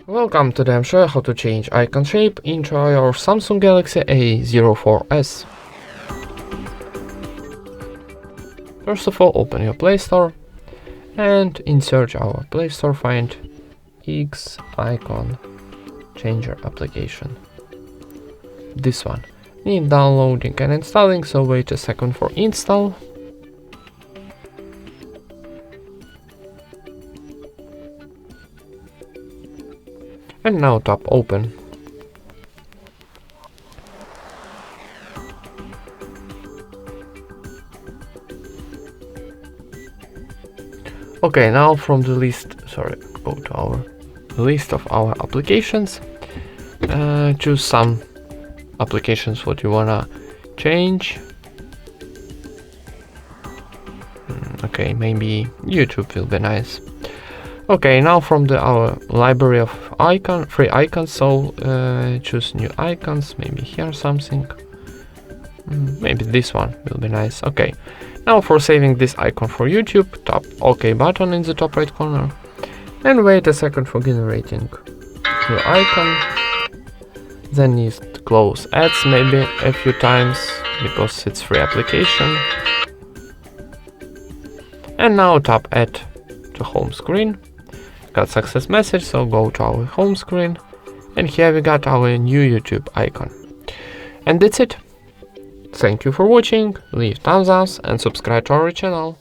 Welcome to I'm show you how to change icon shape into your Samsung Galaxy A04s. First of all, open your Play Store and in search our Play Store find X icon changer application. This one. Need downloading and installing, so wait a second for install. And now tap open. Okay, now from the list, go to our list of our applications. Choose some applications what you wanna change. Okay, maybe YouTube will be nice. Okay, now from our library of free icons, so choose new icons, maybe here something. Maybe this one will be nice. Okay, now for saving this icon for YouTube, tap OK button in the top right corner and wait a second for generating new icon. Then you close ads maybe a few times because it's free application. And now tap add to home screen. Got success message, so go to our home screen and here we got our new YouTube icon. And that's it. Thank you for watching, leave thumbs up and subscribe to our channel.